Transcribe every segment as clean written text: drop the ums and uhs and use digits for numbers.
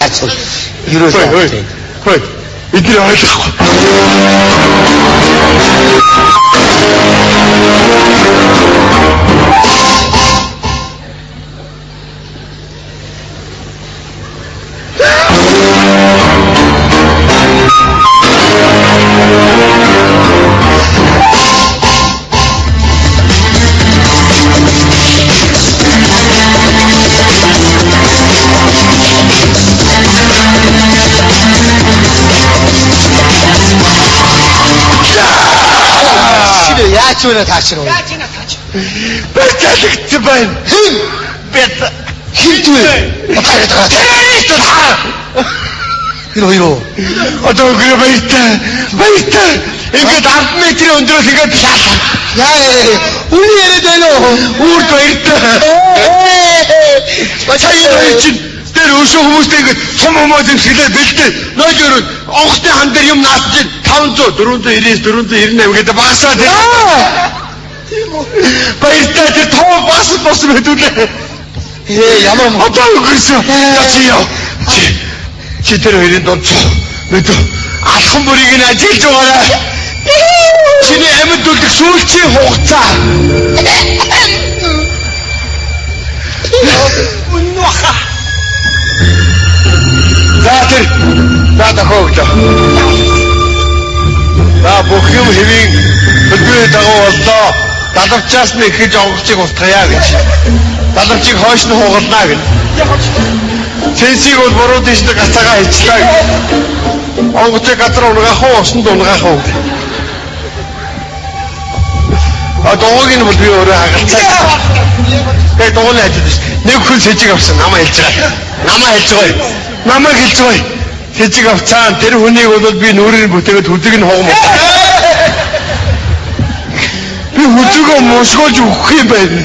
Ачаа. Ерөөсөө. Хөөе. Эдгээр ойлгохгүй. Яачна таачна. Бэтэлэгт байна. Бэт хинтвэ. Хиро. Одоо гэр баяртай. Ингээд 10 метрийн өндрөөс ингээд шаалаа. Яа, үний яриад байна уу? Үрд баяртай. Бачаа чинь тэр өшөө хүмүүстэй ингээд сум хүмүүс имсгэлээ бэлдээ. Ноёр онгоцны хан дээр юм наасч 500 499 498 гэдэг багасаад байна. Тийм үү. Баяртай тэр тоо бас мэдүүлээ. Ямар одоо өгөрсөн. Чи яа. Чи тэр хоёрын донд мэдв. Алхан бүрийг нь ажиглаж байгаарай. Чиний амьд үлдэх сүүлчийн хугацаа. Үнэха. За тохиоглоо. За бүх юм хэвийн хөдөлгөөний дагуу боллоо. Далавчаас нь ихэж онгоцыг устгая гэж. Далавчийг хойш нь хугалнаа гэж. Цэсийг бол буруу дэжлэг гацаагаа хийчлээ. Онгоцыг газар унгаах уу, усанд унгаах уу. Дууг нь бол би өөрөө хагалцаа. Тэгээ дууны ажиллаж шүү. Нэг хүн сэжиг авсан намаа хэлж байгаа. Намаа хэлж байгаа. Сэжиг авцаан тэр хүнийг бол би нүрийн бүтээгээд хүдэг нь хугам. Би хүзүүгөө мосгож өгөх юм байна.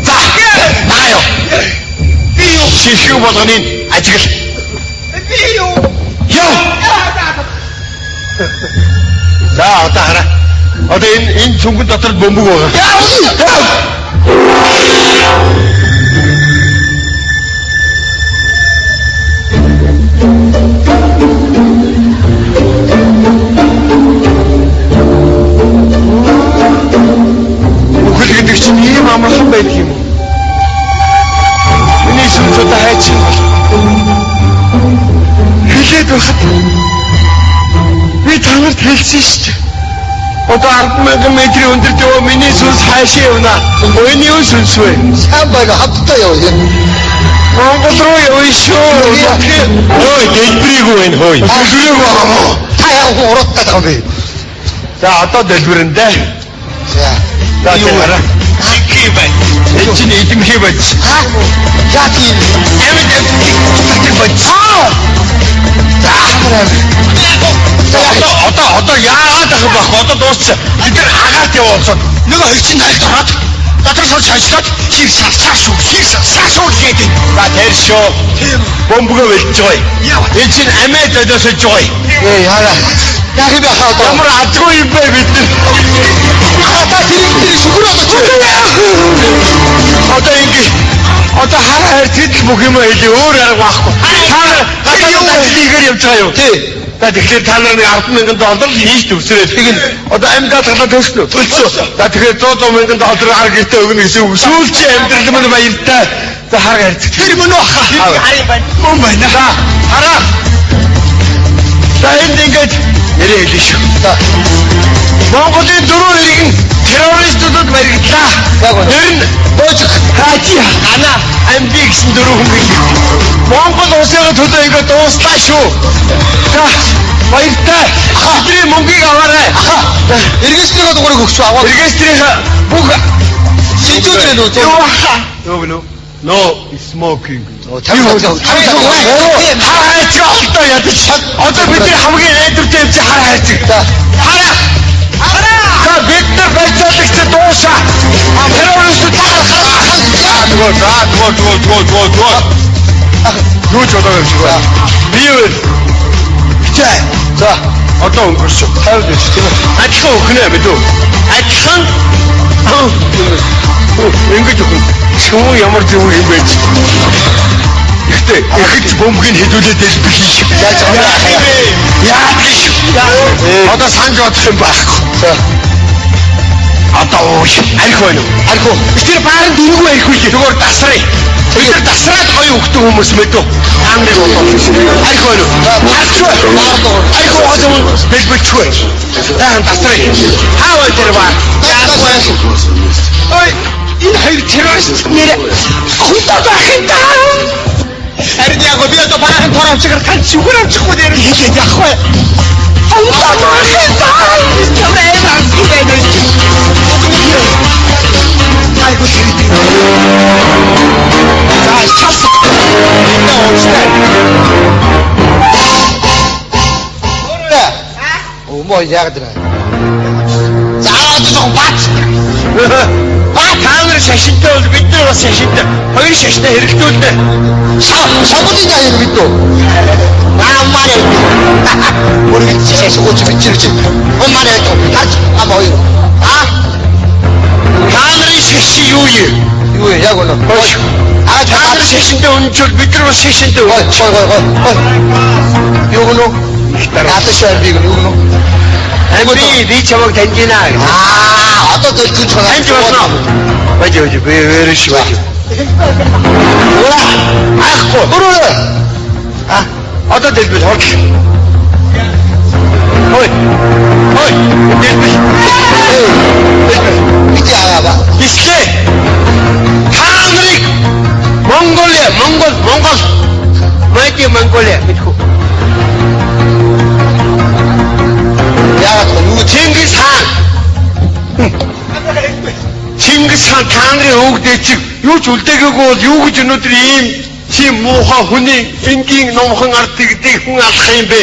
За. Наяа. Би юу шишүү болгоны ажигл. Би юу? Яа. За одоо хараа. Одоо энэ цүнгэн дотор бөмбөг байгаа. Үхэл гэдэг чинь ийм амархан байдаг юм уу? Миний сүнсөдөө хайчин бол. Хэлээд байхад би танарт хэлсэн шүү дээ. Одоо 10,000 метрийн өндөрт яваа миний сүнс хаашаа явна? Өөний сүнс вэ? Сайн байга хавтаа яваа. Монгол руу явъя шүү. Ой, дэлбэрийгүү энэ хөөе. Дэлбэрийгүү аа. Та яг уруудтаа байгаа юм бэ? За одоо дэлбэрэндээ. За юу вэ? Чики бай. Энэ чинь эдэмхий байж. Яг юм. Эвд байж. Одоо яагаад ах байх? Одоо дуусчих. Бид нар агаад явуулсан. Нөгөө хоёр чинь тайлд ороод дотор сууж ажиллаад хийг шаашуу гэдэг. За тэр шүү. Бомбгоо велж байгаа. Энэ чинь амиад одоосож байгаа. Яараа. Яг юм яхаа одоо. Ямар азгүй юм бэ бид нар. Та тэр шүгэр Одоо ингэ. Одоо хараа хэдэл бүх юм хэлээ өөр арга байхгүй. Та юу хийгээр явж байгаа юу? Тий. Тэгэхээр та нар $10,000 хийж төвсрээд тэгээд одоо амьдаад талаа төснө. За тэгэхээр $100,000 арга гэртээ өгнө гэсэн үг. Сүүлчийн амьдрал мань баяртай. За хараа ярьж. Тэр мөн уу хаа. Харин байна. Мөн байна. За хараа. За энд ингээд нэрээ хэлээ шүү. За Монголын дөрөв иргэн террористуудад баригдлаа. Тэр нь Божиг, Хажи, Ана, Амби гэсэн дөрөв хүн гэлээ. Монгол улсаа төлөө ингээд дууслаа шүү. За баяртай. Бидний мөнгийг аваарай. Эргэстрийн дугаарыг өгч аваад. Эргэстрийн бүх шийдвэр нөө. Юу гэнэ? No smoking. Хайцгаа ядаж. Одоо бидний хамгийн найдвартай юм чи хайцгаа. Хараа. За бид нар байцаалагч дуушаа. Террористууд Гоо. Юу ч болоо юм шиг байна. Би юу вэ? Чаа. За одоо өнгөрч 50 дэс тийм үү? Адилхан өхнөө мэдүү. Адилхан. Ингэж өхнө. Шүүн ямар зүйл юм бэ? Их Гэхдээ ихэд бөмбөгийг хэдүүлээд дэлбэх юм. Яаж байгаа юм? Яа гэж. Одоо санаж бодох юм байхгүй. Одоо арх байна уу? Арх уу? Тэр бааранд дөрвөө арх үү? Зүгээр дасраа. Бид нар дасраад гоё өгдөг хүмүүс мэдв. Амрыг болов. Арх байна уу? Арх уу? Бэлбэлчгүй. Дасраа. Хаа вэ тэр баар? Ой, энэ хоёр террорист нэрэ. Хутаа бахин даа. Харин яг би одоо баахан торовчгаар таньч зүгээр авчихгүй нэр Хийгээд явах вэ? хутаа бахин даа. Чамээ байна. Айгуу ширээ. За чалс. Энэ уустай. Өө яг даа. За одоо бац. Та нар шашинтай бол бид нар бас шашинтай. Хоёр шаштай хэрэглүүлнэ. Шагуулын аяг бид үү? Аммаа. Бүрийн шашгууч бичирч. Аммаа. Харж амаа юу? Та нарын шашин юу юм? Юу яг үнэ. Та нар шашинтай өнчөл бид нар бас шашинтай. Гой. Юу гэнэ? Надад шаар би юу гэнэ? Би чамайг таньж байна. Одоо дэлгэж байгаа. Таньж байна. Баж би вэрш баж. Ахгүй. Өрөө. Одоо дэлбэл хол. Ой. Дэлбэл. Бид яагаа. Ислээ. Та нарыг Монгол. Мэдээ Монголиа мэдхүү. Яагаад юу Чингис хаан та нарын өвгдөө чи юу ч үлдээгээгүй бол юу гэж өнөөдөр ийм тийм муухай хүний энгийн номхон ард тэгдэг хүн алах юм бэ?